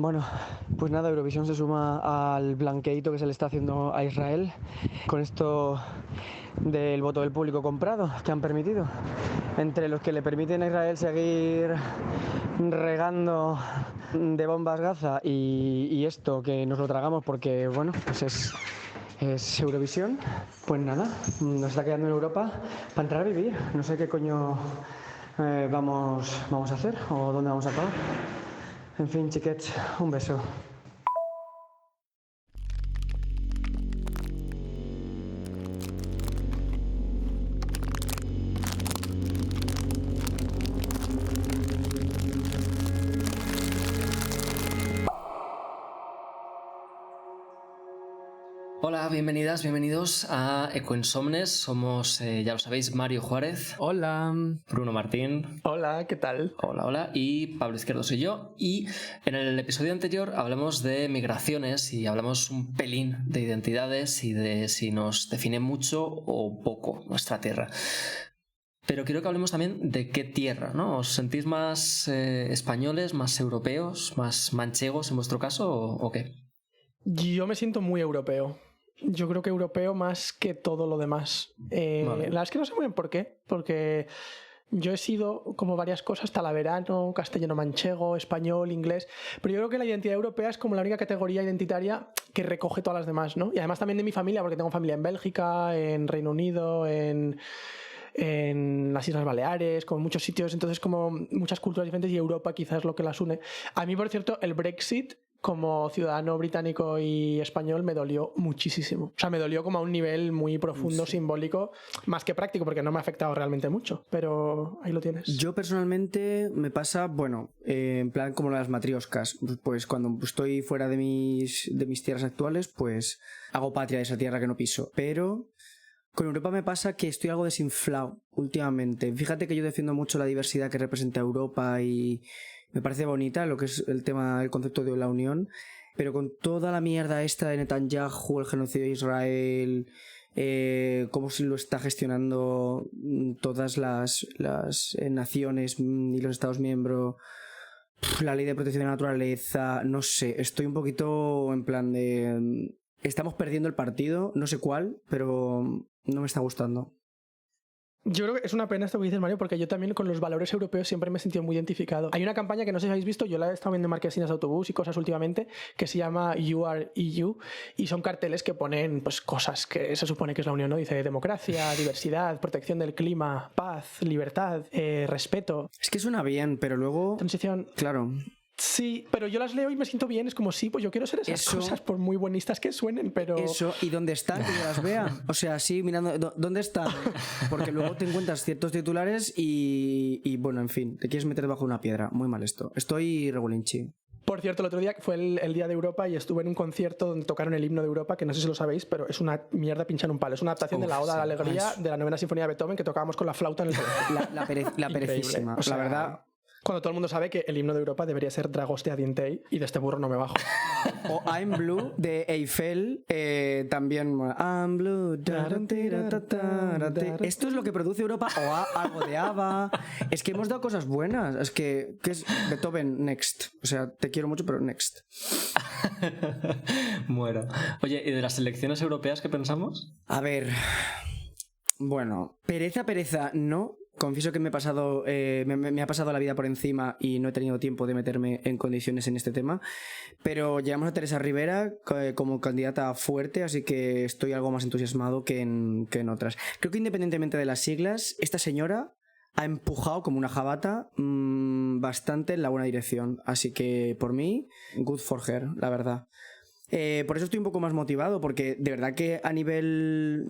Bueno, pues nada, Eurovisión se suma al blanqueíto que se le está haciendo a Israel con esto del voto del público comprado que han permitido. Entre los que le permiten a Israel seguir regando de bombas Gaza y esto que nos lo tragamos porque, bueno, pues es Eurovisión, pues nada, nos está quedando en Europa para entrar a vivir. No sé qué coño vamos a hacer o dónde vamos a acabar. En fin, chiquets, un beso. Hola, bienvenidas, bienvenidos a Ecoinsomnes. Somos, ya lo sabéis, Mario Juárez. Hola. Bruno Martín. Hola, ¿qué tal? Hola, hola. Y Pablo Izquierdo soy yo. Y en el episodio anterior hablamos de migraciones y hablamos un pelín de identidades y de si nos define mucho o poco nuestra tierra. Pero quiero que hablemos también de qué tierra, ¿no? ¿Os sentís más españoles, más europeos, más manchegos en vuestro caso o qué? Yo me siento muy europeo. Yo creo que europeo más que todo lo demás. Vale. La verdad es que no sé muy bien por qué. Porque yo he sido como varias cosas, talaverano, castellano manchego, español, inglés. Pero yo creo que la identidad europea es como la única categoría identitaria que recoge todas las demás, ¿no? Y además también de mi familia, porque tengo familia en Bélgica, en Reino Unido, en las Islas Baleares, como en muchos sitios, entonces como muchas culturas diferentes y Europa quizás es lo que las une. A mí, por cierto, el Brexit como ciudadano británico y español me dolió muchísimo. O sea, me dolió como a un nivel muy profundo, sí, simbólico, más que práctico, porque no me ha afectado realmente mucho, pero ahí lo tienes. Yo personalmente me pasa, bueno, en plan como las matrioscas, pues cuando estoy fuera de mis tierras actuales, pues hago patria de esa tierra que no piso, pero con Europa me pasa que estoy algo desinflado últimamente. Fíjate que yo defiendo mucho la diversidad que representa Europa y me parece bonita lo que es el tema, el concepto de la unión, pero con toda la mierda esta de Netanyahu, el genocidio de Israel, cómo se lo está gestionando todas las naciones y los estados miembros, la ley de protección de la naturaleza, no sé, estoy un poquito en plan de... Estamos perdiendo el partido, no sé cuál, pero no me está gustando. Yo creo que es una pena esto que dices, Mario, porque yo también con los valores europeos siempre me he sentido muy identificado. Hay una campaña que no sé si habéis visto, yo la he estado viendo en marquesinas de autobús y cosas últimamente, que se llama You Are EU, y son carteles que ponen pues cosas que se supone que es la Unión, ¿no? Dice democracia, diversidad, protección del clima, paz, libertad, respeto. Es que suena bien, pero luego... Transición. Claro. Sí, pero yo las leo y me siento bien, es como sí, pues yo quiero ser esas cosas por muy buenistas que suenen, pero... Eso, ¿y dónde están? Que yo las vea. O sea, sí, mirando, ¿dónde están? Porque luego te encuentras ciertos titulares y bueno, en fin, te quieres meter debajo de una piedra. Muy mal esto. Estoy regulinchi. Por cierto, el otro día fue el Día de Europa y estuve en un concierto donde tocaron el himno de Europa, que no sé si lo sabéis, pero es una mierda pinchar un palo. Es una adaptación de la Oda a la Alegría de la 9ª Sinfonía de Beethoven que tocábamos con la flauta en el colegio. La perecísima. O sea, la verdad... Cuando todo el mundo sabe que el himno de Europa debería ser Dragoste a Dientei y de este burro no me bajo. O I'm Blue de Eiffel, también I'm Blue. Esto es lo que produce Europa, o algo de ABBA. Es que hemos dado cosas buenas. Es que es Beethoven, next. O sea, te quiero mucho, pero next. Muero. Oye, ¿y de las elecciones europeas qué pensamos? A ver, bueno, pereza, no. Confieso que me ha pasado la vida por encima y no he tenido tiempo de meterme en condiciones en este tema, pero llevamos a Teresa Rivera como candidata fuerte, así que estoy algo más entusiasmado que en otras. Creo que independientemente de las siglas, esta señora ha empujado como una jabata bastante en la buena dirección, así que por mí, good for her, la verdad. Por eso estoy un poco más motivado, porque de verdad que a nivel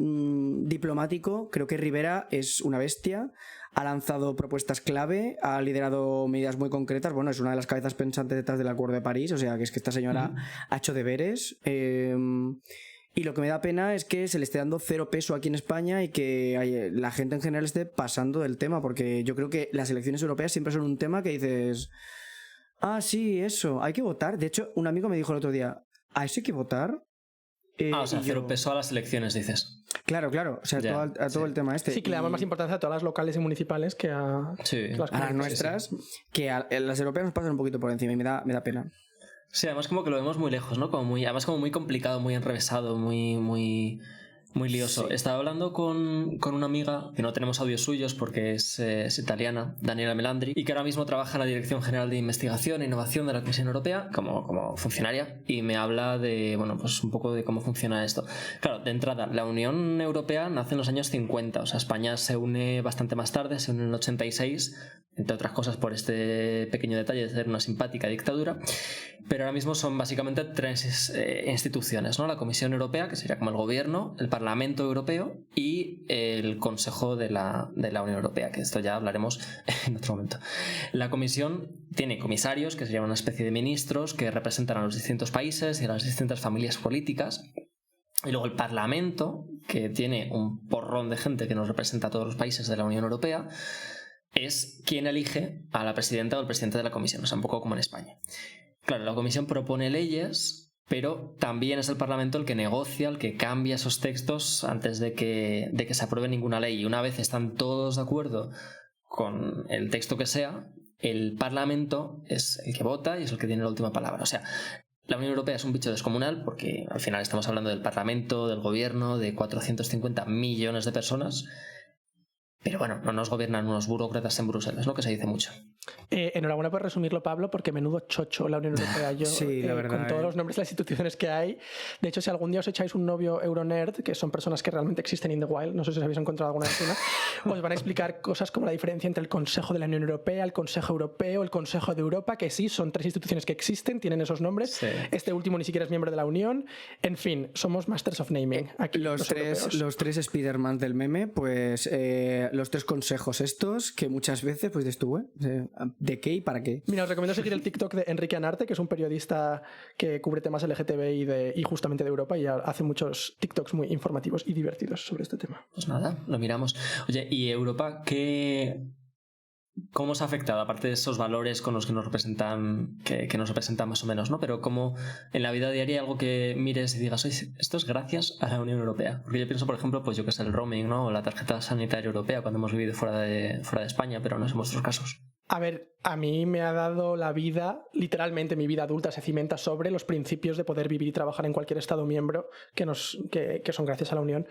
diplomático creo que Rivera es una bestia, ha lanzado propuestas clave, ha liderado medidas muy concretas, bueno, es una de las cabezas pensantes detrás del Acuerdo de París, o sea que es que esta señora ha hecho deberes, y lo que me da pena es que se le esté dando cero peso aquí en España y que la gente en general esté pasando del tema, porque yo creo que las elecciones europeas siempre son un tema que dices, ah, sí, eso, hay que votar. De hecho, un amigo me dijo el otro día, ¿a eso hay que votar? O sea, cero peso a las elecciones, dices. Claro, o sea, todo el tema este. Sí, que le damos más importancia a todas las locales y municipales que a las nuestras, que a las europeas nos pasan un poquito por encima y me da pena. Sí, además como que lo vemos muy lejos, ¿no? Además como muy complicado, muy enrevesado, muy lioso. Sí. Estaba hablando con una amiga, que no tenemos audios suyos porque es italiana, Daniela Melandri, y que ahora mismo trabaja en la Dirección General de Investigación e Innovación de la Comisión Europea como funcionaria, y me habla de, bueno, pues un poco de cómo funciona esto. Claro, de entrada, la Unión Europea nace en los años 50, o sea, España se une bastante más tarde, se une en el 86, entre otras cosas por este pequeño detalle de ser una simpática dictadura, pero ahora mismo son básicamente tres instituciones, ¿no? La Comisión Europea, que sería como el gobierno, el Parlamento Europeo y el Consejo de la Unión Europea, que esto ya hablaremos en otro momento. La Comisión tiene comisarios, que serían una especie de ministros que representan a los distintos países y a las distintas familias políticas. Y luego el Parlamento, que tiene un porrón de gente que nos representa a todos los países de la Unión Europea, es quien elige a la presidenta o el presidente de la Comisión, o sea, un poco como en España. Claro, la Comisión propone leyes, pero también es el Parlamento el que negocia, el que cambia esos textos antes de que se apruebe ninguna ley. Y una vez están todos de acuerdo con el texto que sea, el Parlamento es el que vota y es el que tiene la última palabra. O sea, la Unión Europea es un bicho descomunal porque al final estamos hablando del Parlamento, del gobierno, de 450 millones de personas. Pero bueno, no nos gobiernan unos burócratas en Bruselas, ¿no? Que se dice mucho. Enhorabuena por resumirlo, Pablo, porque menudo chocho la Unión Europea. Yo, sí, la verdad, con todos los nombres de las instituciones que hay. De hecho, si algún día os echáis un novio Euronerd, que son personas que realmente existen in the wild, no sé si os habéis encontrado alguna vez una, os van a explicar cosas como la diferencia entre el Consejo de la Unión Europea, el Consejo Europeo, el Consejo de Europa, que sí, son tres instituciones que existen, tienen esos nombres. Sí. Este último ni siquiera es miembro de la Unión. En fin, somos masters of naming. Aquí, los tres Spider-Man del meme, pues los tres consejos estos, que muchas veces, pues dices tú, ¿de qué y para qué? Mira, os recomiendo seguir el TikTok de Enrique Anarte, que es un periodista que cubre temas LGTBI y justamente de Europa, y hace muchos TikToks muy informativos y divertidos sobre este tema. Pues nada, lo miramos. Oye, ¿y Europa cómo os ha afectado? Aparte de esos valores con los que nos representan, que nos representan más o menos, ¿no? Pero ¿cómo en la vida diaria hay algo que mires y digas, oye, esto es gracias a la Unión Europea? Porque yo pienso, por ejemplo, pues yo que sé, el roaming, ¿no? O la tarjeta sanitaria europea cuando hemos vivido fuera de España, pero no es en vuestros casos. A ver, a mí me ha dado la vida, literalmente mi vida adulta se cimenta sobre los principios de poder vivir y trabajar en cualquier Estado miembro que son gracias a la Unión.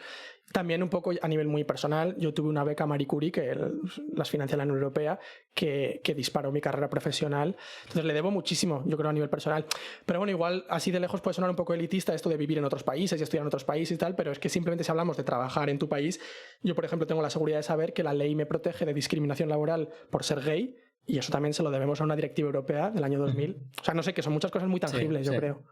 También un poco a nivel muy personal, yo tuve una beca Marie Curie, que las financia la Unión Europea, que disparó mi carrera profesional. Entonces le debo muchísimo, yo creo, a nivel personal. Pero bueno, igual así de lejos puede sonar un poco elitista esto de vivir en otros países y estudiar en otros países y tal, pero es que simplemente si hablamos de trabajar en tu país, yo por ejemplo tengo la seguridad de saber que la ley me protege de discriminación laboral por ser gay, y eso también se lo debemos a una directiva europea del año 2000. O sea, no sé, que son muchas cosas muy tangibles, sí, yo creo.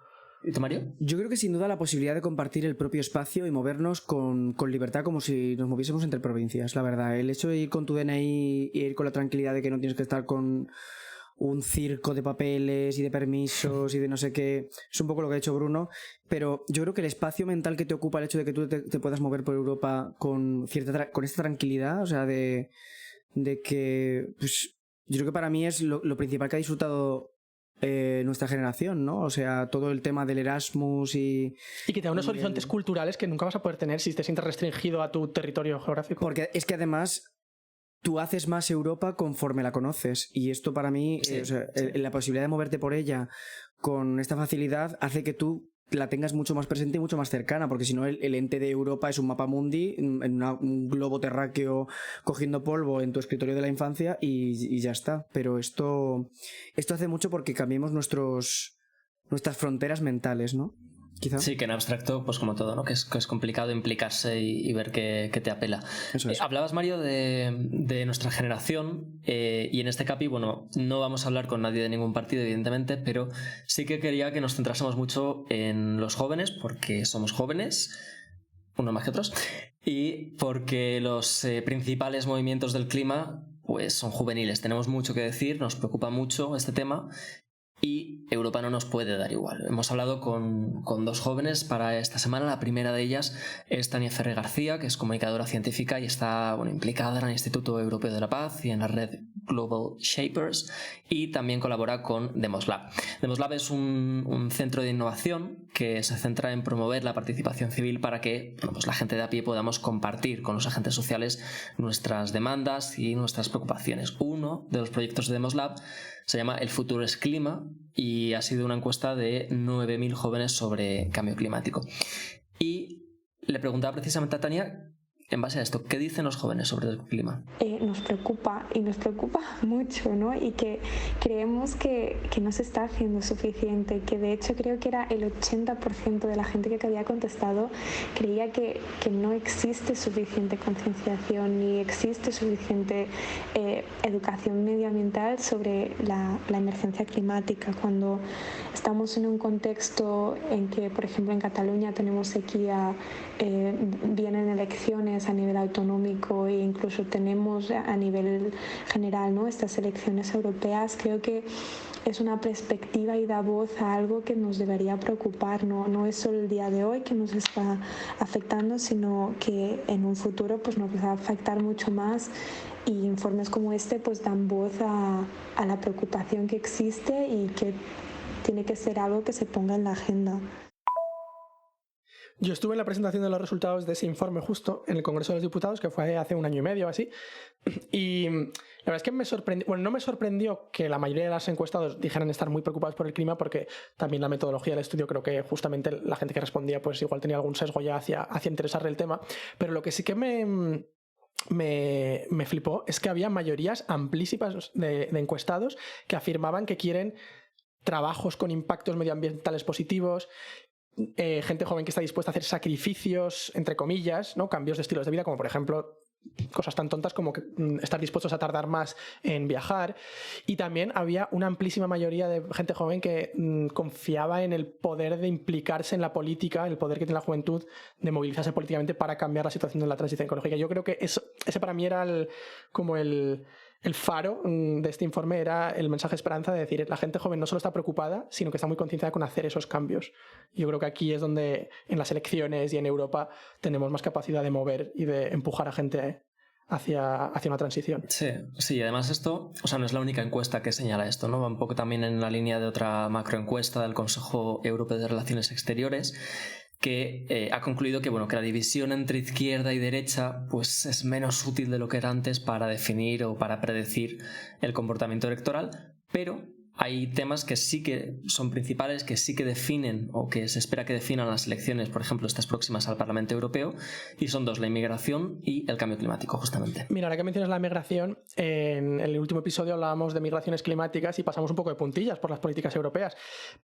¿Y tú, Mario? Yo creo que sin duda la posibilidad de compartir el propio espacio y movernos con libertad como si nos moviésemos entre provincias, la verdad. El hecho de ir con tu DNI y ir con la tranquilidad de que no tienes que estar con un circo de papeles y de permisos y de no sé qué, es un poco lo que ha hecho Bruno, pero yo creo que el espacio mental que te ocupa el hecho de que tú te puedas mover por Europa con esta tranquilidad, o sea, de que, pues, yo creo que para mí es lo principal que ha disfrutado nuestra generación, ¿no? O sea, todo el tema del Erasmus y que te da unos horizontes culturales que nunca vas a poder tener si te sientes restringido a tu territorio geográfico. Porque es que además tú haces más Europa conforme la conoces, y esto para mí, sí, o sea, sí, la posibilidad de moverte por ella con esta facilidad hace que tú la tengas mucho más presente y mucho más cercana, porque si no el ente de Europa es un mapa mundi, un globo terráqueo cogiendo polvo en tu escritorio de la infancia y ya está. Pero esto hace mucho porque cambiemos nuestras fronteras mentales, ¿no? Quizá. Sí, que en abstracto, pues como todo, ¿no? Que es complicado implicarse y ver qué te apela. Eso es. Hablabas, Mario, de nuestra generación, y en este capi, bueno, no vamos a hablar con nadie de ningún partido, evidentemente, pero sí que quería que nos centrásemos mucho en los jóvenes, porque somos jóvenes, unos más que otros, y porque los principales movimientos del clima pues son juveniles. Tenemos mucho que decir, nos preocupa mucho este tema, y Europa no nos puede dar igual. Hemos hablado con dos jóvenes para esta semana. La primera de ellas es Tania Ferrer García, que es comunicadora científica y está implicada en el Instituto Europeo de la Paz y en la red Global Shapers, y también colabora con Demoslab. Demoslab es un centro de innovación que se centra en promover la participación civil para que pues la gente de a pie podamos compartir con los agentes sociales nuestras demandas y nuestras preocupaciones. Uno de los proyectos de Demos Lab se llama El futuro es clima y ha sido una encuesta de 9.000 jóvenes sobre cambio climático. Y le preguntaba precisamente a Tania, en base a esto, ¿qué dicen los jóvenes sobre el clima? Nos preocupa y nos preocupa mucho, ¿no? Y que creemos que no se está haciendo suficiente, que de hecho creo que era el 80% de la gente que había contestado creía que no existe suficiente concienciación ni existe suficiente educación medioambiental sobre la emergencia climática. Cuando estamos en un contexto en que, por ejemplo, en Cataluña tenemos sequía, vienen elecciones a nivel autonómico e incluso tenemos a nivel general, ¿no?, estas elecciones europeas, creo que es una perspectiva y da voz a algo que nos debería preocupar. No es solo el día de hoy que nos está afectando, sino que en un futuro pues nos va a afectar mucho más, y informes como este pues dan voz a la preocupación que existe y que tiene que ser algo que se ponga en la agenda. Yo estuve en la presentación de los resultados de ese informe justo en el Congreso de los Diputados, que fue hace 1 año y medio o así, y la verdad es que me sorprendió, bueno, no me sorprendió que la mayoría de los encuestados dijeran estar muy preocupados por el clima, porque también la metodología del estudio, creo que justamente la gente que respondía pues igual tenía algún sesgo ya hacia interesarle el tema, pero lo que sí que me flipó es que había mayorías amplísimas de encuestados que afirmaban que quieren trabajos con impactos medioambientales positivos, gente joven que está dispuesta a hacer sacrificios, entre comillas, ¿no?, cambios de estilos de vida, como por ejemplo cosas tan tontas como estar dispuestos a tardar más en viajar. Y también había una amplísima mayoría de gente joven que confiaba en el poder de implicarse en la política, el poder que tiene la juventud de movilizarse políticamente para cambiar la situación de la transición ecológica. Yo creo que ese para mí era el faro de este informe, era el mensaje de esperanza de decir, la gente joven no solo está preocupada, sino que está muy concienciada con hacer esos cambios. Yo creo que aquí es donde en las elecciones y en Europa tenemos más capacidad de mover y de empujar a gente hacia una transición. Sí, además esto, o sea, no es la única encuesta que señala esto, ¿no? Va un poco también en la línea de otra macroencuesta del Consejo Europeo de Relaciones Exteriores, que ha concluido que, bueno, que la división entre izquierda y derecha pues es menos útil de lo que era antes para definir o para predecir el comportamiento electoral, pero hay temas que sí que son principales, que sí que definen o que se espera que definan las elecciones, por ejemplo, estas próximas al Parlamento Europeo, y son dos: la inmigración y el cambio climático, justamente. Mira, ahora que mencionas la migración, en el último episodio hablábamos de migraciones climáticas y pasamos un poco de puntillas por las políticas europeas,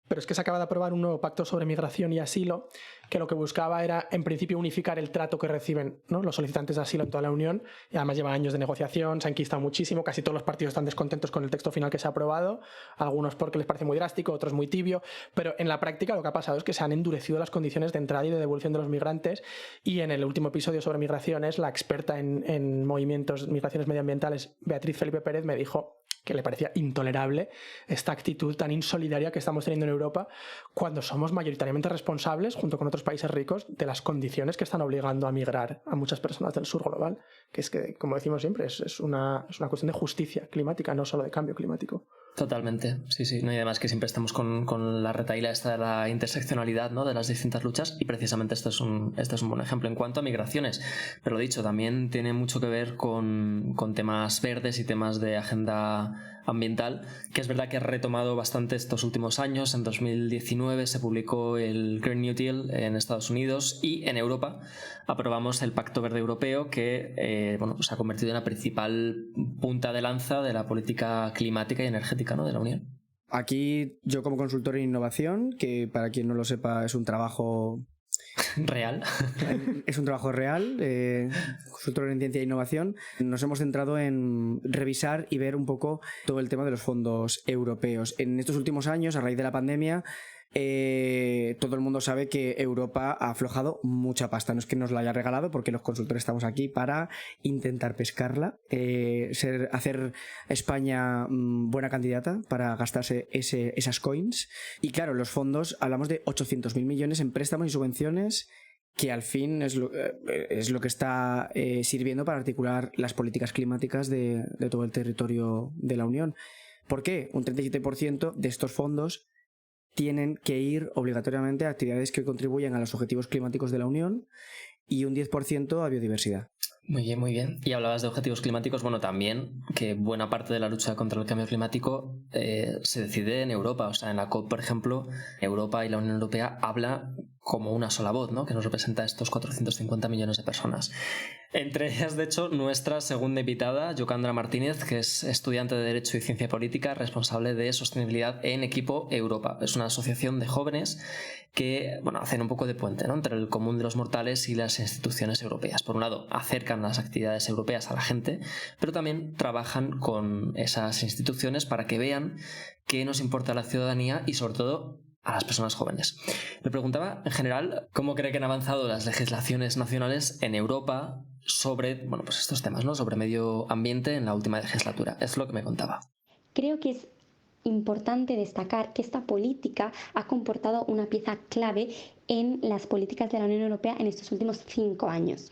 pero es que se acaba de aprobar un nuevo pacto sobre migración y asilo que lo que buscaba era, en principio, unificar el trato que reciben, ¿no?, los solicitantes de asilo en toda la Unión, y además lleva años de negociación, se ha enquistado muchísimo, casi todos los partidos están descontentos con el texto final que se ha aprobado, algunos porque les parece muy drástico, otros muy tibio, pero en la práctica lo que ha pasado es que se han endurecido las condiciones de entrada y de devolución de los migrantes, y en el último episodio sobre migraciones, la experta en movimientos, migraciones medioambientales, Beatriz Felipe Pérez, me dijo que le parecía intolerable esta actitud tan insolidaria que estamos teniendo en Europa cuando somos mayoritariamente responsables, junto con otros países ricos, de las condiciones que están obligando a migrar a muchas personas del sur global, que es que, como decimos siempre, es una cuestión de justicia climática, no solo de cambio climático. Totalmente, sí, no, y además que siempre estamos con la retahíla esta de la interseccionalidad, ¿no?, de las distintas luchas, y precisamente este es un buen ejemplo en cuanto a migraciones. Pero lo dicho, también tiene mucho que ver con temas verdes y temas de agenda ambiental, que es verdad que ha retomado bastante estos últimos años. En 2019 se publicó el Green New Deal en Estados Unidos, y en Europa aprobamos el Pacto Verde Europeo, que se ha convertido en la principal punta de lanza de la política climática y energética, ¿no?, de la Unión. Aquí yo, como consultor en innovación, que para quien no lo sepa es un trabajo real. Es un trabajo real, consultor en ciencia e innovación. Nos hemos centrado en revisar y ver un poco todo el tema de los fondos europeos. En estos últimos años, a raíz de la pandemia, todo el mundo sabe que Europa ha aflojado mucha pasta. No es que nos la haya regalado, porque los consultores estamos aquí para intentar pescarla, hacer España buena candidata para gastarse esas coins. Y claro, los fondos, hablamos de 800.000 millones en préstamos y subvenciones, que al fin es lo que está sirviendo para articular las políticas climáticas de todo el territorio de la Unión. ¿Por qué? Un 37% de estos fondos tienen que ir obligatoriamente a actividades que contribuyan a los objetivos climáticos de la Unión y un 10% a biodiversidad. Muy bien, muy bien. Y hablabas de objetivos climáticos, bueno, también que buena parte de la lucha contra el cambio climático se decide en Europa. O sea, en la COP, por ejemplo, Europa y la Unión Europea habla como una sola voz, ¿no? Que nos representa a estos 450 millones de personas. Entre ellas, de hecho, nuestra segunda invitada, Yokandra Martínez, que es estudiante de Derecho y Ciencia Política, responsable de Sostenibilidad en Equipo Europa. Es una asociación de jóvenes que, bueno, hacen un poco de puente, ¿no?, entre el común de los mortales y las instituciones europeas. Por un lado, acercan las actividades europeas a la gente, pero también trabajan con esas instituciones para que vean qué nos importa a la ciudadanía y, sobre todo, a las personas jóvenes. Le preguntaba, en general, cómo cree que han avanzado las legislaciones nacionales en Europa sobre, bueno, pues estos temas, ¿no?, sobre medio ambiente en la última legislatura. Es lo que me contaba. Creo que es importante destacar que esta política ha comportado una pieza clave en las políticas de la Unión Europea en estos últimos 5 años.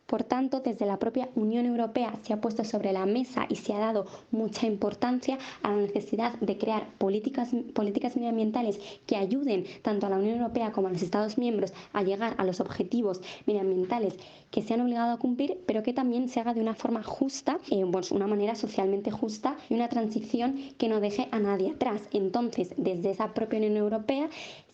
Por tanto, desde la propia Unión Europea se ha puesto sobre la mesa y se ha dado mucha importancia a la necesidad de crear políticas medioambientales que ayuden tanto a la Unión Europea como a los Estados miembros a llegar a los objetivos medioambientales que se han obligado a cumplir, pero que también se haga de una forma justa, pues una manera socialmente justa y una transición que no deje a nadie atrás. Entonces, desde esa propia Unión Europea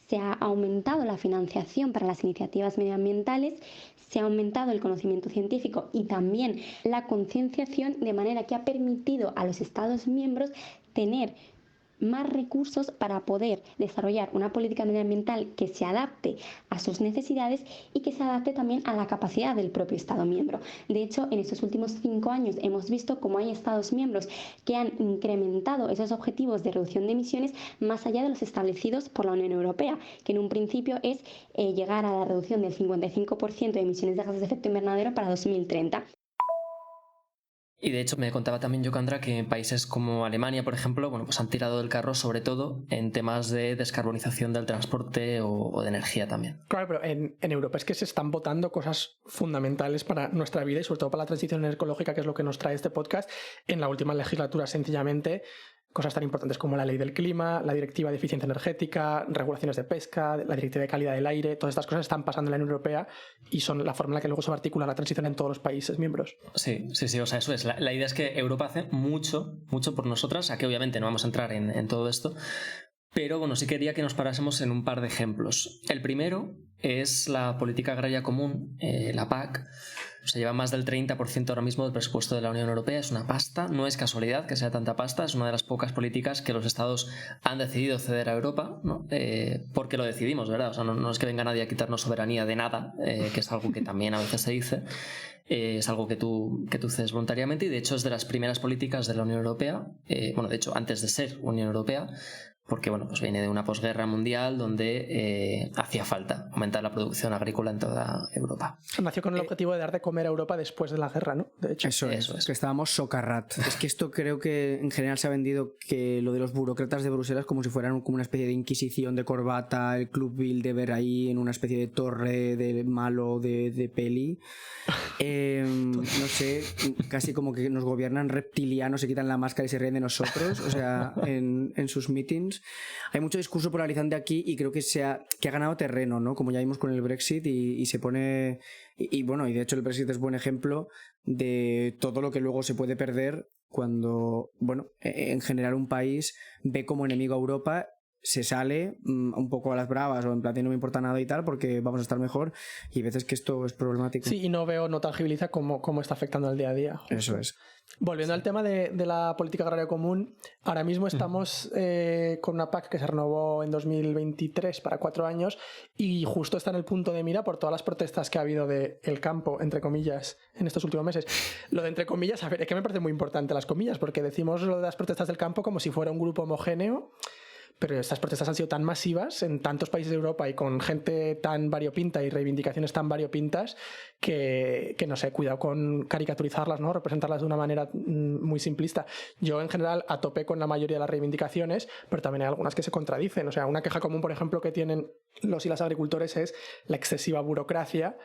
se ha aumentado la financiación para las iniciativas medioambientales, se ha aumentado el conocimiento científico y también la concienciación, de manera que ha permitido a los Estados miembros tener más recursos para poder desarrollar una política medioambiental que se adapte a sus necesidades y que se adapte también a la capacidad del propio Estado miembro. De hecho, en estos últimos 5 años hemos visto cómo hay Estados miembros que han incrementado esos objetivos de reducción de emisiones más allá de los establecidos por la Unión Europea, que en un principio es llegar a la reducción del 55% de emisiones de gases de efecto invernadero para 2030. Y de hecho me contaba también Yokandra que en países como Alemania, por ejemplo, bueno, pues han tirado del carro sobre todo en temas de descarbonización del transporte o de energía también. Claro, pero en Europa es que se están votando cosas fundamentales para nuestra vida y sobre todo para la transición ecológica, que es lo que nos trae este podcast. En la última legislatura, sencillamente, cosas tan importantes como la ley del clima, la directiva de eficiencia energética, regulaciones de pesca, la directiva de calidad del aire, todas estas cosas están pasando en la Unión Europea y son la forma en la que luego se articula la transición en todos los países miembros. Sí, o sea, eso es. La idea es que Europa hace mucho por nosotras, aquí obviamente no vamos a entrar en todo esto, pero bueno, sí quería que nos parásemos en un par de ejemplos. El primero es la política agraria común, la PAC. Se lleva más del 30% ahora mismo del presupuesto de la Unión Europea. Es una pasta, no es casualidad que sea tanta pasta, es una de las pocas políticas que los estados han decidido ceder a Europa, ¿no? Porque lo decidimos, ¿verdad? O sea, no es que venga nadie a quitarnos soberanía de nada, que es algo que también a veces se dice. Es algo que tú cedes voluntariamente y de hecho es de las primeras políticas de la Unión Europea, bueno, de hecho antes de ser Unión Europea, porque bueno, pues viene de una posguerra mundial donde hacía falta aumentar la producción agrícola en toda Europa. Nació con el objetivo de dar de comer a Europa después de la guerra, ¿no? De hecho. Eso es. Que estábamos socarrat. Es que esto creo que en general se ha vendido que lo de los burócratas de Bruselas como si fueran como una especie de inquisición de corbata, el Club Bilderberg ahí en una especie de torre de malo de peli. No sé, casi como que nos gobiernan reptilianos, se quitan la máscara y se ríen de nosotros, o sea, en sus meetings. Hay mucho discurso polarizante aquí y creo que ha ganado terreno, ¿no? Como ya vimos con el Brexit y se pone... Y bueno, y de hecho el Brexit es buen ejemplo de todo lo que luego se puede perder cuando, bueno, en general un país ve como enemigo a Europa, se sale un poco a las bravas o en plan no me importa nada y tal porque vamos a estar mejor y veces que esto es problemático. Sí, y no tangibiliza cómo está afectando al día a día. Eso es. Volviendo al tema de la política agraria común, ahora mismo estamos con una PAC que se renovó en 2023 para 4 años y justo está en el punto de mira por todas las protestas que ha habido del campo, entre comillas, en estos últimos meses. Lo de entre comillas, a ver, es que me parece muy importante las comillas, porque decimos lo de las protestas del campo como si fuera un grupo homogéneo, pero estas protestas han sido tan masivas en tantos países de Europa y con gente tan variopinta y reivindicaciones tan variopintas que no sé, cuidado con caricaturizarlas, ¿no? Representarlas de una manera muy simplista. Yo en general a tope con la mayoría de las reivindicaciones, pero también hay algunas que se contradicen. O sea, una queja común, por ejemplo, que tienen los y las agricultores es la excesiva burocracia,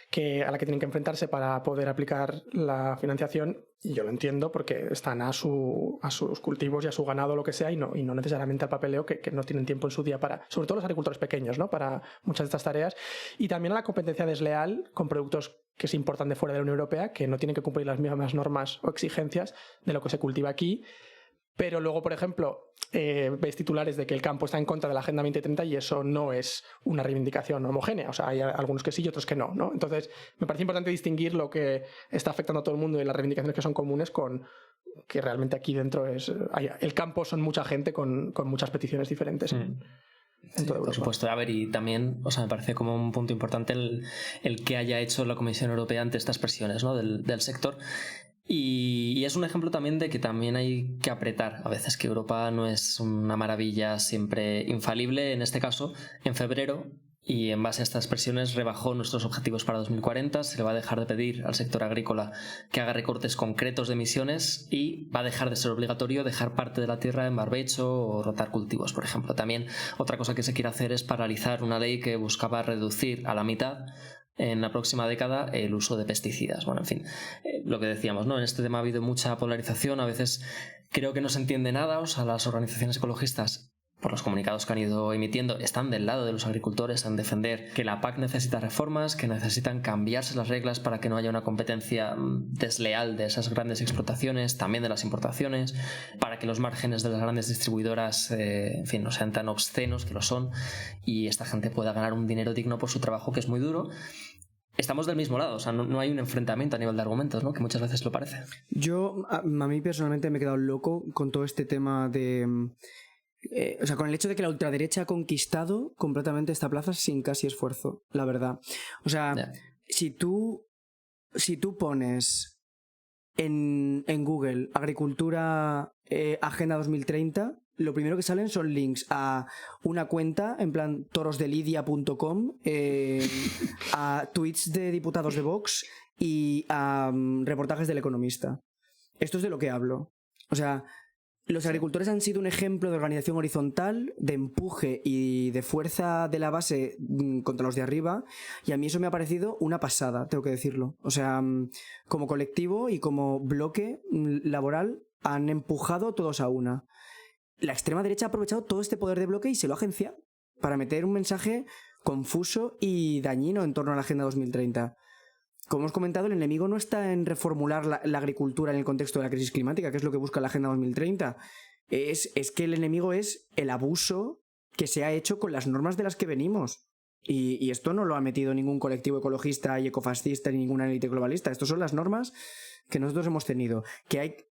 a la que tienen que enfrentarse para poder aplicar la financiación, y yo lo entiendo porque están a sus cultivos y a su ganado, lo que sea, y no necesariamente al papeleo, que no tienen tiempo en su día para, sobre todo los agricultores pequeños, ¿no? Para muchas de estas tareas, y también a la competencia desleal con productos que se importan de fuera de la Unión Europea, que no tienen que cumplir las mismas normas o exigencias de lo que se cultiva aquí. Pero luego, por ejemplo, ves titulares de que el campo está en contra de la Agenda 2030 y eso no es una reivindicación homogénea. O sea, hay algunos que sí y otros que no, ¿no? Entonces, me parece importante distinguir lo que está afectando a todo el mundo y las reivindicaciones que son comunes con que realmente aquí dentro el campo son mucha gente con muchas peticiones diferentes. Sí, por supuesto. A ver, y también, o sea, me parece como un punto importante el que haya hecho la Comisión Europea ante estas presiones, ¿no? del sector. Y es un ejemplo también de que también hay que apretar a veces, que Europa no es una maravilla siempre infalible. En este caso, en febrero, y en base a estas presiones rebajó nuestros objetivos para 2040, se le va a dejar de pedir al sector agrícola que haga recortes concretos de emisiones y va a dejar de ser obligatorio dejar parte de la tierra en barbecho o rotar cultivos, por ejemplo. También otra cosa que se quiere hacer es paralizar una ley que buscaba reducir a la mitad en la próxima década el uso de pesticidas. Bueno, en fin, lo que decíamos, ¿no? En este tema ha habido mucha polarización, a veces creo que no se entiende nada, o sea, las organizaciones ecologistas, por los comunicados que han ido emitiendo, están del lado de los agricultores en defender que la PAC necesita reformas, que necesitan cambiarse las reglas para que no haya una competencia desleal de esas grandes explotaciones, también de las importaciones, para que los márgenes de las grandes distribuidoras, en fin, no sean tan obscenos, que lo son, y esta gente pueda ganar un dinero digno por su trabajo, que es muy duro. Estamos del mismo lado, o sea, no hay un enfrentamiento a nivel de argumentos, ¿no? Que muchas veces lo parece. A mí personalmente me he quedado loco con todo este tema de... o sea, con el hecho de que la ultraderecha ha conquistado completamente esta plaza sin casi esfuerzo, la verdad. O sea, si tú pones en Google agricultura Agenda 2030, lo primero que salen son links a una cuenta, en plan torosdelidia.com, a tweets de diputados de Vox y a reportajes del Economista. Esto es de lo que hablo. O sea, los agricultores han sido un ejemplo de organización horizontal, de empuje y de fuerza de la base contra los de arriba, y a mí eso me ha parecido una pasada, tengo que decirlo. O sea, como colectivo y como bloque laboral han empujado todos a una. La extrema derecha ha aprovechado todo este poder de bloque y se lo ha agenciado para meter un mensaje confuso y dañino en torno a la Agenda 2030. Como hemos comentado, el enemigo no está en reformular la agricultura en el contexto de la crisis climática, que es lo que busca la Agenda 2030. Es que el enemigo es el abuso que se ha hecho con las normas de las que venimos. Y esto no lo ha metido ningún colectivo ecologista y ecofascista ni ninguna élite globalista. Estas son las normas que nosotros hemos tenido.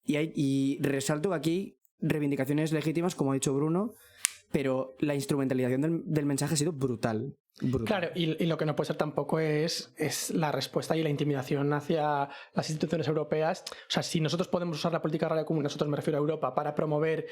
Y resalto que aquí reivindicaciones legítimas, como ha dicho Bruno, pero la instrumentalización del mensaje ha sido brutal. Claro, y lo que no puede ser tampoco es la respuesta y la intimidación hacia las instituciones europeas. O sea, si nosotros podemos usar la política agraria común, nosotros me refiero a Europa, para promover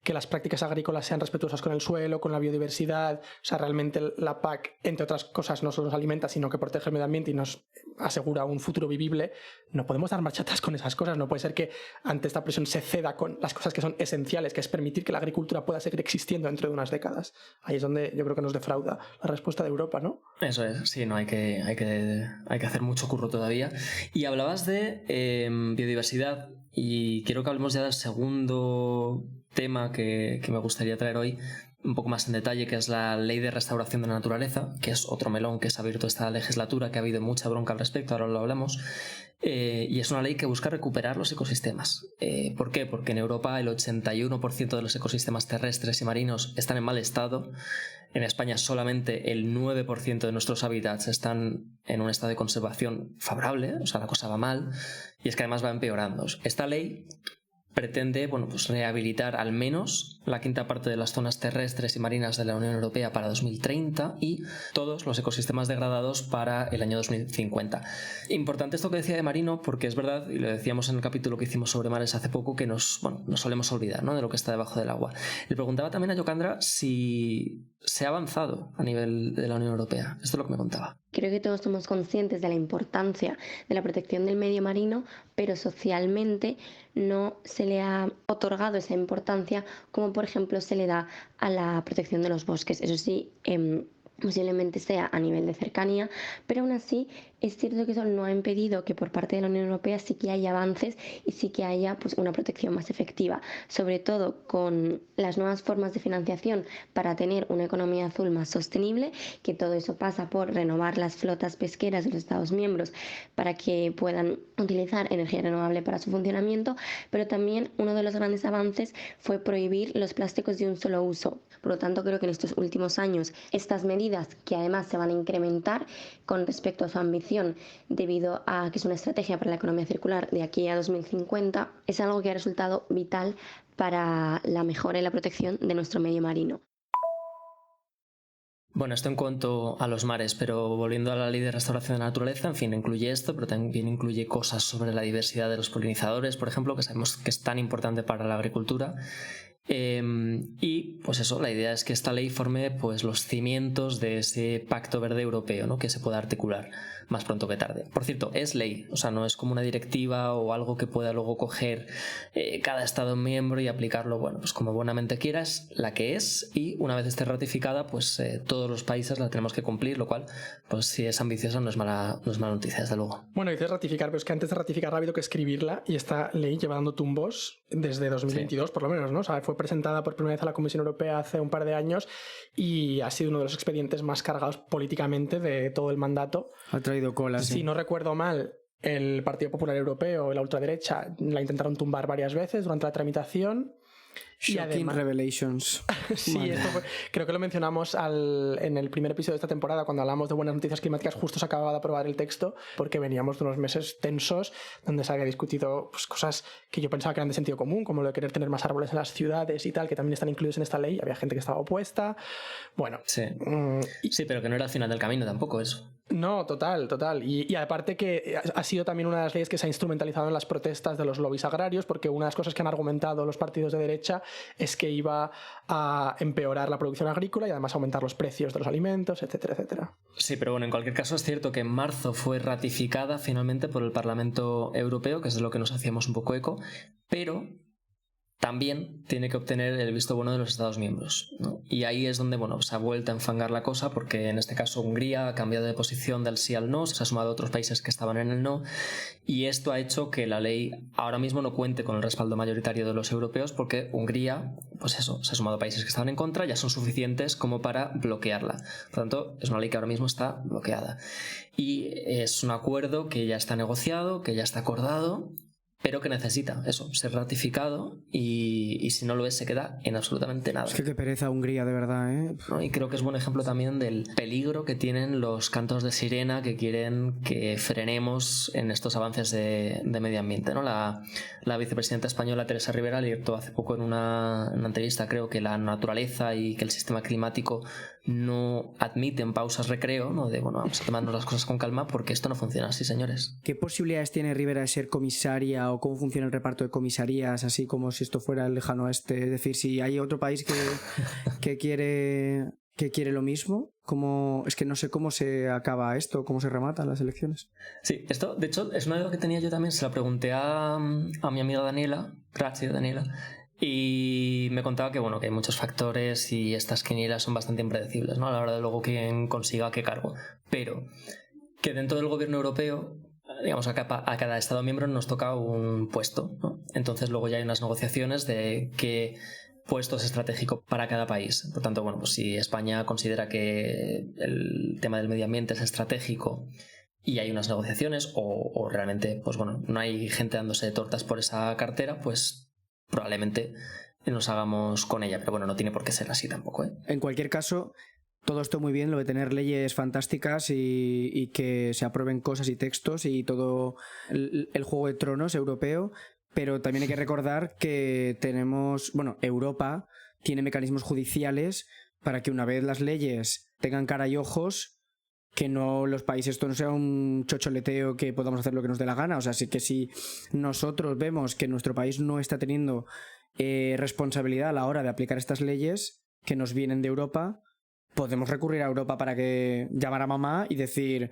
que las prácticas agrícolas sean respetuosas con el suelo, con la biodiversidad, o sea, realmente la PAC, entre otras cosas, no solo nos alimenta, sino que protege el medio ambiente y nos asegura un futuro vivible, no podemos dar marcha atrás con esas cosas. No puede ser que ante esta presión se ceda con las cosas que son esenciales, que es permitir que la agricultura pueda seguir existiendo dentro de unas décadas. Ahí es donde yo creo que nos defrauda la respuesta de Europa, ¿no? Eso es, sí, no hay que hacer mucho curro todavía. Y hablabas de biodiversidad, y quiero que hablemos ya del segundo tema que me gustaría traer hoy un poco más en detalle, que es la Ley de Restauración de la Naturaleza, que es otro melón que se ha abierto esta legislatura, que ha habido mucha bronca al respecto, ahora lo hablamos, y es una ley que busca recuperar los ecosistemas. ¿Por qué? Porque en Europa el 81% de los ecosistemas terrestres y marinos están en mal estado. En España solamente el 9% de nuestros hábitats están en un estado de conservación favorable, o sea, la cosa va mal, y es que además va empeorando. Esta ley pretende, pues rehabilitar al menos la quinta parte de las zonas terrestres y marinas de la Unión Europea para 2030 y todos los ecosistemas degradados para el año 2050. Importante esto que decía de marino, porque es verdad, y lo decíamos en el capítulo que hicimos sobre mares hace poco, que nos solemos olvidar, ¿no?, de lo que está debajo del agua. Le preguntaba también a Yokandra si se ha avanzado a nivel de la Unión Europea. Esto es lo que me contaba. Creo que todos somos conscientes de la importancia de la protección del medio marino, pero socialmente no se le ha otorgado esa importancia como, por ejemplo, se le da a la protección de los bosques. Eso sí, posiblemente sea a nivel de cercanía, pero aún así es cierto que eso no ha impedido que por parte de la Unión Europea sí que haya avances y sí que haya pues, una protección más efectiva, sobre todo con las nuevas formas de financiación para tener una economía azul más sostenible, que todo eso pasa por renovar las flotas pesqueras de los Estados miembros para que puedan utilizar energía renovable para su funcionamiento, pero también uno de los grandes avances fue prohibir los plásticos de un solo uso. Por lo tanto, creo que en estos últimos años estas medidas, que además se van a incrementar con respecto a su ambición debido a que es una estrategia para la economía circular de aquí a 2050, es algo que ha resultado vital para la mejora y la protección de nuestro medio marino. Bueno, esto en cuanto a los mares, pero volviendo a la ley de restauración de la naturaleza, en fin, incluye esto, pero también incluye cosas sobre la diversidad de los polinizadores, por ejemplo, que sabemos que es tan importante para la agricultura. Y pues eso, la idea es que esta ley forme pues los cimientos de ese pacto verde europeo, ¿no? Que se pueda articular más pronto que tarde. Por cierto, es ley, o sea, no es como una directiva o algo que pueda luego coger cada estado miembro y aplicarlo, bueno, pues como buenamente quieras, la que es, y una vez esté ratificada, pues todos los países la tenemos que cumplir, lo cual, pues si es ambiciosa no es mala noticia, desde luego. Bueno, dices ratificar, pero es que antes de ratificarla ha habido que escribirla, y esta ley lleva dando tumbos desde 2022, por lo menos, ¿no? O sea, fue presentada por primera vez a la Comisión Europea hace un par de años y ha sido uno de los expedientes más cargados políticamente de todo el mandato. Ha traído cola, sí. Si no recuerdo mal, el Partido Popular Europeo y la ultraderecha la intentaron tumbar varias veces durante la tramitación. Shocking además, revelations. Sí, esto creo que lo mencionamos en el primer episodio de esta temporada, cuando hablamos de buenas noticias climáticas. Justo se acababa de aprobar el texto porque veníamos de unos meses tensos donde se había discutido pues, cosas que yo pensaba que eran de sentido común, como lo de querer tener más árboles en las ciudades y tal, que también están incluidos en esta ley. Había gente que estaba opuesta. Bueno. Sí, sí, pero que no era el final del camino tampoco eso. No, total. Y aparte que ha sido también una de las leyes que se ha instrumentalizado en las protestas de los lobbies agrarios, porque una de las cosas que han argumentado los partidos de derecha es que iba a empeorar la producción agrícola y además aumentar los precios de los alimentos, etcétera, etcétera. Sí, pero bueno, en cualquier caso es cierto que en marzo fue ratificada finalmente por el Parlamento Europeo, que es de lo que nos hacíamos un poco eco, pero también tiene que obtener el visto bueno de los Estados miembros, ¿no? Y ahí es donde, bueno, se ha vuelto a enfangar la cosa, porque en este caso Hungría ha cambiado de posición del sí al no, se ha sumado a otros países que estaban en el no, y esto ha hecho que la ley ahora mismo no cuente con el respaldo mayoritario de los europeos, porque Hungría, pues eso, se ha sumado a países que estaban en contra, ya son suficientes como para bloquearla. Por lo tanto, es una ley que ahora mismo está bloqueada. Y es un acuerdo que ya está negociado, que ya está acordado, pero que necesita eso, ser ratificado, y si no lo es se queda en absolutamente nada. Es que qué pereza Hungría, de verdad, ¿eh? ¿No? Y creo que es buen ejemplo también del peligro que tienen los cantos de sirena que quieren que frenemos en estos avances de medio ambiente, ¿no? La vicepresidenta española Teresa Rivera alertó hace poco en una entrevista, creo, que la naturaleza y que el sistema climático no admiten pausas recreo, ¿no? De bueno, vamos a tomarnos las cosas con calma porque esto no funciona así, señores. ¿Qué posibilidades tiene Rivera de ser comisaria, o cómo funciona el reparto de comisarías, así como si esto fuera el lejano oeste? Es decir, si hay otro país que quiere lo mismo, es que no sé cómo se acaba esto, cómo se rematan las elecciones. Sí, esto de hecho es una duda que tenía yo también, se la pregunté a mi amiga Daniela, gracias Daniela, y me contaba que bueno, que hay muchos factores y estas quinielas son bastante impredecibles, ¿no? A la hora de luego quién consiga qué cargo, pero que dentro del gobierno europeo, digamos, a cada estado miembro nos toca un puesto, ¿no? Entonces luego ya hay unas negociaciones de qué puesto es estratégico para cada país. Por tanto, bueno, pues si España considera que el tema del medio ambiente es estratégico y hay unas negociaciones, o realmente, pues bueno, no hay gente dándose tortas por esa cartera, pues probablemente nos hagamos con ella, pero bueno, no tiene por qué ser así tampoco, ¿eh? En cualquier caso, todo esto muy bien, lo de tener leyes fantásticas y que se aprueben cosas y textos y todo el Juego de Tronos europeo, pero también hay que recordar que Europa tiene mecanismos judiciales para que una vez las leyes tengan cara y ojos, que no los países, esto no sea un chocholeteo que podamos hacer lo que nos dé la gana. O sea, sí que si nosotros vemos que nuestro país no está teniendo responsabilidad a la hora de aplicar estas leyes que nos vienen de Europa, podemos recurrir a Europa para que llamar a mamá y decir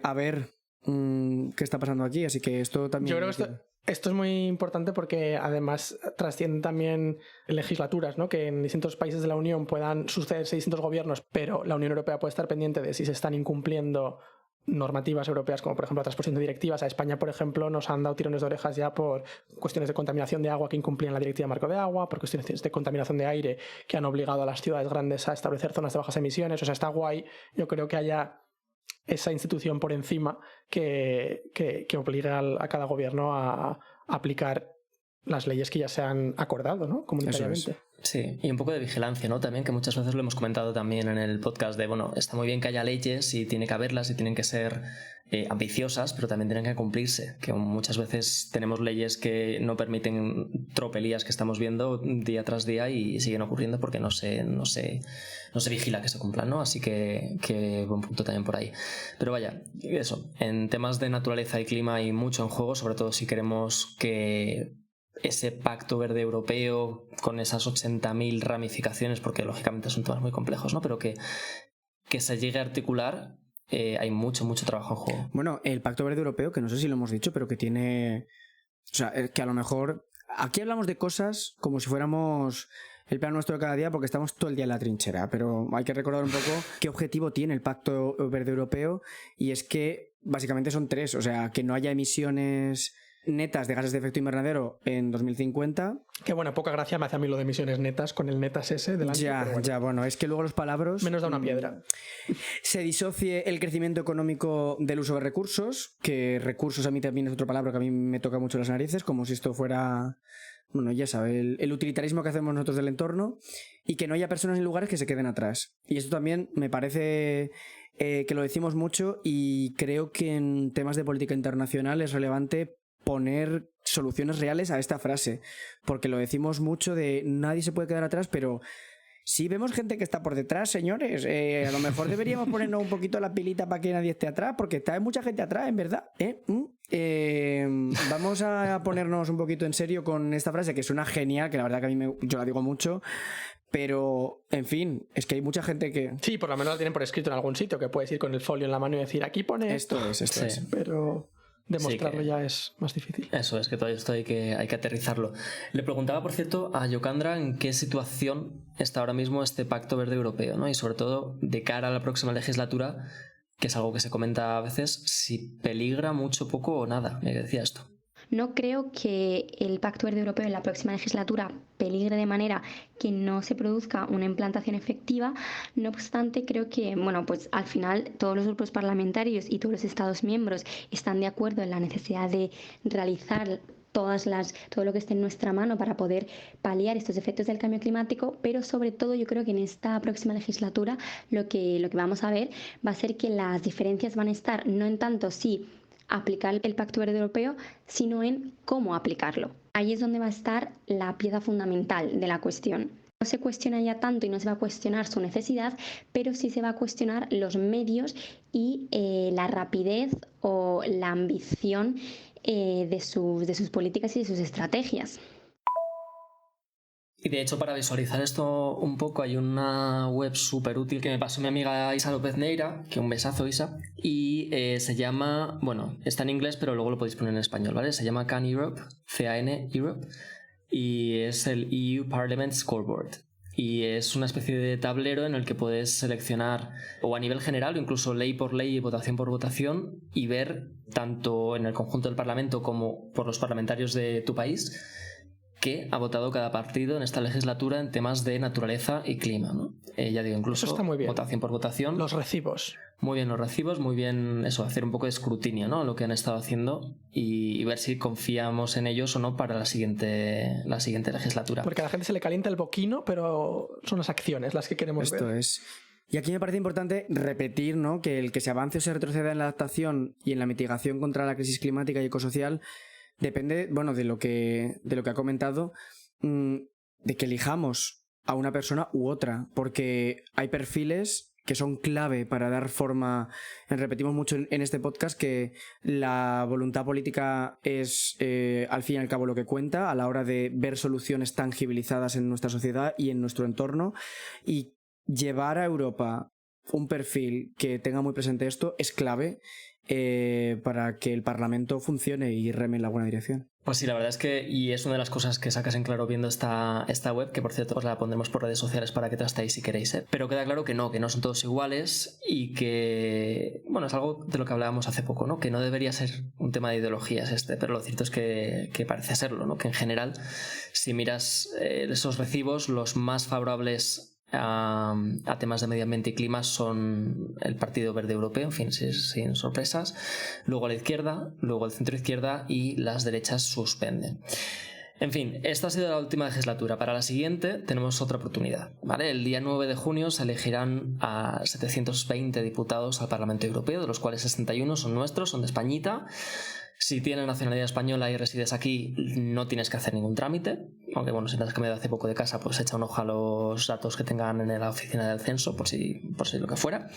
a ver qué está pasando aquí. Así que esto también... Yo creo que Esto es muy importante porque además trascienden también legislaturas, ¿no? Que en distintos países de la Unión puedan sucederse distintos gobiernos, pero la Unión Europea puede estar pendiente de si se están incumpliendo normativas europeas, como por ejemplo la transposición de directivas. A España, por ejemplo, nos han dado tirones de orejas ya por cuestiones de contaminación de agua que incumplían la Directiva Marco de Agua, por cuestiones de contaminación de aire que han obligado a las ciudades grandes a establecer zonas de bajas emisiones. O sea, está guay. Yo creo que haya esa institución por encima que obligue a cada gobierno a aplicar las leyes que ya se han acordado, ¿no? Comunitariamente. Sí, y un poco de vigilancia, ¿no? También, que muchas veces lo hemos comentado también en el podcast de, bueno, está muy bien que haya leyes y tiene que haberlas y tienen que ser ambiciosas, pero también tienen que cumplirse, que muchas veces tenemos leyes que no permiten tropelías que estamos viendo día tras día y siguen ocurriendo porque no se vigila que se cumplan, ¿no? Así que buen punto también por ahí. Pero vaya, eso, en temas de naturaleza y clima hay mucho en juego, sobre todo si queremos que ese pacto verde europeo con esas 80.000 ramificaciones, porque lógicamente son temas muy complejos, ¿no? Pero que se llegue a articular, hay mucho trabajo en juego. Bueno, el pacto verde europeo, que no sé si lo hemos dicho, pero que tiene... O sea, que a lo mejor... Aquí hablamos de cosas como si fuéramos el plan nuestro de cada día, porque estamos todo el día en la trinchera, pero hay que recordar un poco qué objetivo tiene el pacto verde europeo, y es que básicamente son 3, o sea, que no haya emisiones netas de gases de efecto invernadero en 2050. Que bueno, poca gracia me hace a mí lo de emisiones netas con el netas ese delante. Bueno, es que luego los palabras... Menos da una piedra. Se disocie el crecimiento económico del uso de recursos, que recursos a mí también es otra palabra que a mí me toca mucho las narices, como si esto fuera... Bueno, ya sabes, el utilitarismo que hacemos nosotros del entorno, y que no haya personas en lugares que se queden atrás. Y esto también me parece que lo decimos mucho, y creo que en temas de política internacional es relevante poner soluciones reales a esta frase, porque lo decimos mucho de nadie se puede quedar atrás, pero si vemos gente que está por detrás, señores, a lo mejor deberíamos ponernos un poquito la pilita para que nadie esté atrás, porque está mucha gente atrás, en verdad. Vamos a ponernos un poquito en serio con esta frase, que suena genial, que la verdad que yo la digo mucho, pero, en fin, es que hay mucha gente que... Sí, por lo menos la tienen por escrito en algún sitio, que puedes ir con el folio en la mano y decir, aquí pone esto es. Pero... demostrarlo sí, ya es más difícil. Eso es, que todo esto hay que aterrizarlo. Le preguntaba, por cierto, a Yokandra en qué situación está ahora mismo este Pacto Verde Europeo, ¿no? Y sobre todo, de cara a la próxima legislatura, que es algo que se comenta a veces, si peligra mucho, poco o nada. Me decía esto. No creo que el Pacto Verde Europeo en la próxima legislatura peligre de manera que no se produzca una implantación efectiva. No obstante, creo que, pues al final todos los grupos parlamentarios y todos los Estados miembros están de acuerdo en la necesidad de realizar todo lo que esté en nuestra mano para poder paliar estos efectos del cambio climático, pero sobre todo yo creo que en esta próxima legislatura lo que vamos a ver va a ser que las diferencias van a estar no en tanto si aplicar el Pacto Verde Europeo, sino en cómo aplicarlo. Ahí es donde va a estar la pieza fundamental de la cuestión. No se cuestiona ya tanto y no se va a cuestionar su necesidad, pero sí se va a cuestionar los medios y la rapidez o la ambición de sus políticas y de sus estrategias. Y de hecho, para visualizar esto un poco, hay una web súper útil que me pasó mi amiga Isa López Neira, que un besazo, Isa, y se llama, está en inglés, pero luego lo podéis poner en español, ¿vale? Se llama CAN Europe, C-A-N Europe, y es el EU Parliament Scoreboard. Y es una especie de tablero en el que puedes seleccionar, o a nivel general, o incluso ley por ley y votación por votación, y ver, tanto en el conjunto del Parlamento como por los parlamentarios de tu país, que ha votado cada partido en esta legislatura en temas de naturaleza y clima, ¿no? Ya digo, incluso eso está muy bien. Votación por votación. Los recibos. Muy bien los recibos, muy bien eso, hacer un poco de escrutinio, ¿no? Lo que han estado haciendo y ver si confiamos en ellos o no para la siguiente legislatura. Porque a la gente se le calienta el boquino, pero son las acciones las que queremos ver. Esto es. Y aquí me parece importante repetir, ¿no?, que el que se avance o se retroceda en la adaptación y en la mitigación contra la crisis climática y ecosocial depende, de lo que ha comentado, de que elijamos a una persona u otra, porque hay perfiles que son clave para dar forma. Repetimos mucho en este podcast que la voluntad política es al fin y al cabo lo que cuenta a la hora de ver soluciones tangibilizadas en nuestra sociedad y en nuestro entorno, y llevar a Europa un perfil que tenga muy presente esto es clave. para que el Parlamento funcione y reme en la buena dirección. Pues sí, la verdad es que, y es una de las cosas que sacas en claro viendo esta web, que por cierto os la pondremos por redes sociales para que trastéis si queréis, ¿eh? Pero queda claro que no son todos iguales y que, bueno, es algo de lo que hablábamos hace poco, ¿no? Que no debería ser un tema de ideologías pero lo cierto es que parece serlo, ¿no? Que en general, si miras esos recibos, los más favorables a temas de medio ambiente y clima son el Partido Verde Europeo, en fin, sin sorpresas, luego la izquierda, luego el centro izquierda y las derechas suspenden. En fin, esta ha sido la última legislatura. Para la siguiente tenemos otra oportunidad, ¿vale? El día 9 de junio se elegirán a 720 diputados al Parlamento Europeo, de los cuales 61 son nuestros, son de Españita. Si tienes nacionalidad española y resides aquí, no tienes que hacer ningún trámite. Aunque bueno, si te has cambiado hace poco de casa, pues echa un ojo a los datos que tengan en la oficina del censo, por si lo que fuera.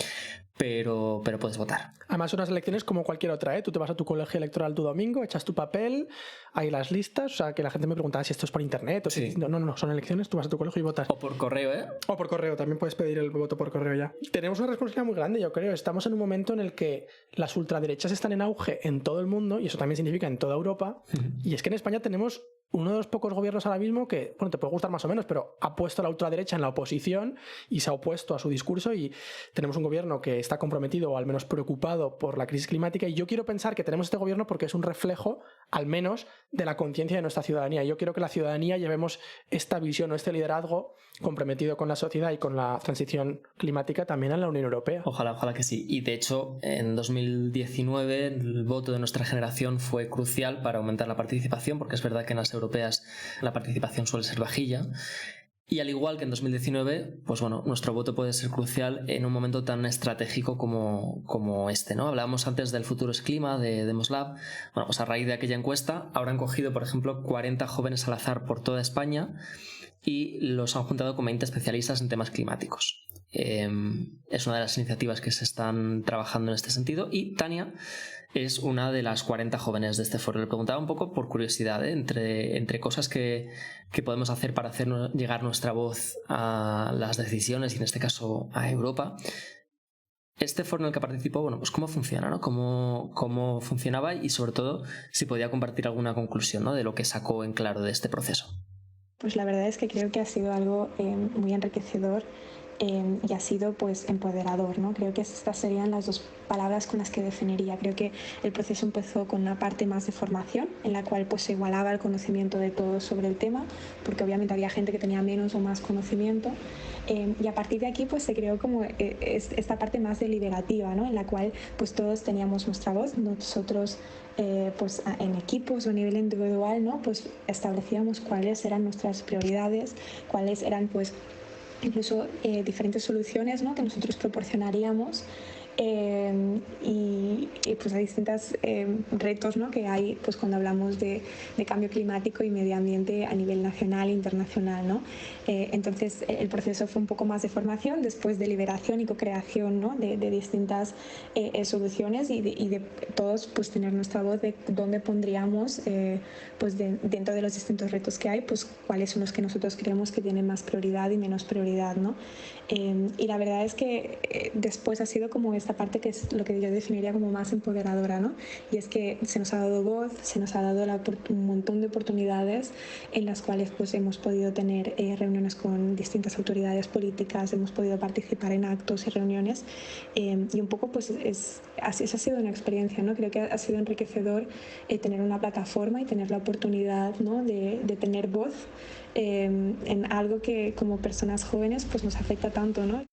Pero puedes votar. Además, son unas elecciones como cualquier otra, ¿eh? Tú te vas a tu colegio electoral tu domingo, echas tu papel, hay las listas, o sea, que la gente me preguntaba si esto es por internet o si... No, son elecciones, tú vas a tu colegio y votas. O por correo, ¿eh? O por correo, también puedes pedir el voto por correo ya. Tenemos una responsabilidad muy grande, yo creo. Estamos en un momento en el que las ultraderechas están en auge en todo el mundo, y eso también significa en toda Europa, y es que en España tenemos uno de los pocos gobiernos ahora mismo que, bueno, te puede gustar más o menos, pero ha puesto a la ultraderecha en la oposición y se ha opuesto a su discurso, y tenemos un gobierno que está comprometido o al menos preocupado por la crisis climática, y yo quiero pensar que tenemos este gobierno porque es un reflejo, al menos, de la conciencia de nuestra ciudadanía. Yo quiero que la ciudadanía llevemos esta visión o este liderazgo comprometido con la sociedad y con la transición climática también en la Unión Europea. Ojalá que sí. Y de hecho, en 2019 el voto de nuestra generación fue crucial para aumentar la participación, porque es verdad que en las europeas la participación suele ser vajilla. Y al igual que en 2019, pues bueno, nuestro voto puede ser crucial en un momento tan estratégico como este, ¿no? Hablábamos antes del Futuro es Clima de Demoslab. Bueno, pues a raíz de aquella encuesta habrán cogido, por ejemplo, 40 jóvenes al azar por toda España y los han juntado con 20 especialistas en temas climáticos. Es una de las iniciativas que se están trabajando en este sentido, y Tania es una de las 40 jóvenes de este foro. Le preguntaba un poco por curiosidad, entre cosas que podemos hacer para hacer llegar nuestra voz a las decisiones y en este caso a Europa. Este foro en el que participó, bueno, pues cómo funciona, ¿no? Cómo funcionaba, y sobre todo si podía compartir alguna conclusión, ¿no?, de lo que sacó en claro de este proceso. Pues la verdad es que creo que ha sido algo muy enriquecedor y ha sido pues empoderador, ¿no? Creo que estas serían las dos palabras con las que definiría. Creo que el proceso empezó con una parte más de formación, en la cual pues se igualaba el conocimiento de todos sobre el tema, porque obviamente había gente que tenía menos o más conocimiento, y a partir de aquí pues se creó como esta parte más deliberativa, ¿no?, en la cual pues todos teníamos nuestra voz. Nosotros pues en equipos o a nivel individual, ¿no?, pues establecíamos cuáles eran nuestras prioridades, cuáles eran pues incluso diferentes soluciones, ¿no?, que nosotros proporcionaríamos, y pues a distintos retos, ¿no?, que hay pues cuando hablamos de cambio climático y medio ambiente a nivel nacional e internacional, ¿no? Entonces el proceso fue un poco más de formación, después de liberación y co-creación, ¿no?, de distintas soluciones, y de todos pues tener nuestra voz de dónde pondríamos pues dentro de los distintos retos que hay, pues cuáles son los que nosotros creemos que tienen más prioridad y menos prioridad, ¿no? Y la verdad es que después ha sido como esta parte que es lo que yo definiría como más empoderadora, ¿no? Y es que se nos ha dado voz, se nos ha dado un montón de oportunidades en las cuales pues hemos podido tener reuniones con distintas autoridades políticas, hemos podido participar en actos y reuniones, y un poco pues esa ha sido una experiencia, ¿no? Creo que ha sido enriquecedor tener una plataforma y tener la oportunidad, ¿no?, de tener voz en algo que como personas jóvenes pues nos afecta tanto, ¿no?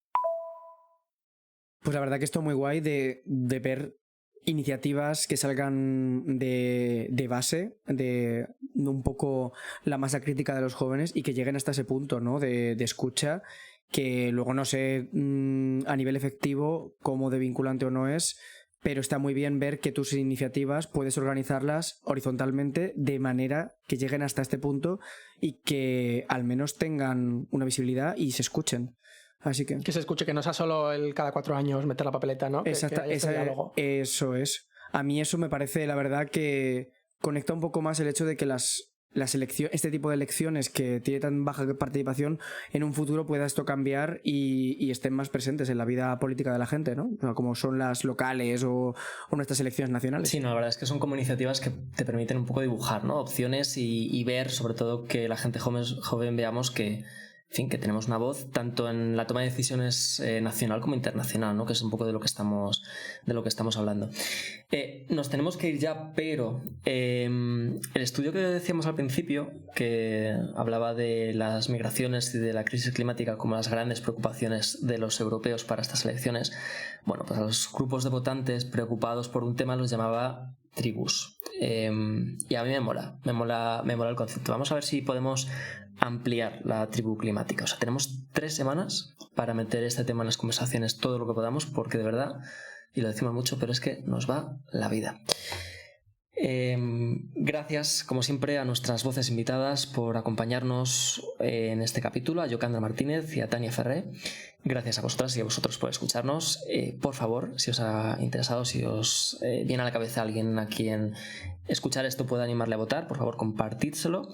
Pues la verdad que esto es muy guay de ver iniciativas que salgan de base, de un poco la masa crítica de los jóvenes, y que lleguen hasta ese punto, ¿no?, de escucha, que luego no sé a nivel efectivo cómo de vinculante o no es, pero está muy bien ver que tus iniciativas puedes organizarlas horizontalmente de manera que lleguen hasta este punto y que al menos tengan una visibilidad y se escuchen. Así que se escuche, que no sea solo el cada 4 años meter la papeleta, ¿no? Exacto, eso es. A mí eso me parece, la verdad, que conecta un poco más el hecho de que las este tipo de elecciones que tiene tan baja participación, en un futuro pueda esto cambiar y estén más presentes en la vida política de la gente, ¿no? O sea, como son las locales o nuestras elecciones nacionales. Sí, no, la verdad es que son como iniciativas que te permiten un poco dibujar, ¿no? Opciones y ver, sobre todo, que la gente joven veamos que, en fin, que tenemos una voz tanto en la toma de decisiones nacional como internacional, ¿no? Que es un poco de lo que estamos hablando. Nos tenemos que ir ya, pero el estudio que decíamos al principio, que hablaba de las migraciones y de la crisis climática como las grandes preocupaciones de los europeos para estas elecciones, bueno, pues a los grupos de votantes preocupados por un tema los llamaba tribus. Y a mí me mola el concepto. Vamos a ver si podemos ampliar la tribu climática. O sea, tenemos 3 semanas para meter este tema en las conversaciones todo lo que podamos, porque de verdad, y lo decimos mucho, pero es que nos va la vida. Gracias, como siempre, a nuestras voces invitadas por acompañarnos en este capítulo, a Yocandra Martínez y a Tania Ferré. Gracias a vosotras y a vosotros por escucharnos. Por favor, si os ha interesado, si os viene a la cabeza alguien a quien escuchar esto pueda animarle a votar, por favor, compartídselo.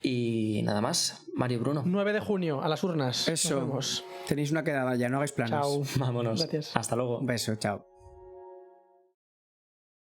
Y nada más, Mario, Bruno. 9 de junio, a las urnas. Eso. Tenéis una quedada ya, no hagáis planes. Chao. Vámonos. Gracias. Hasta luego. Un beso, chao.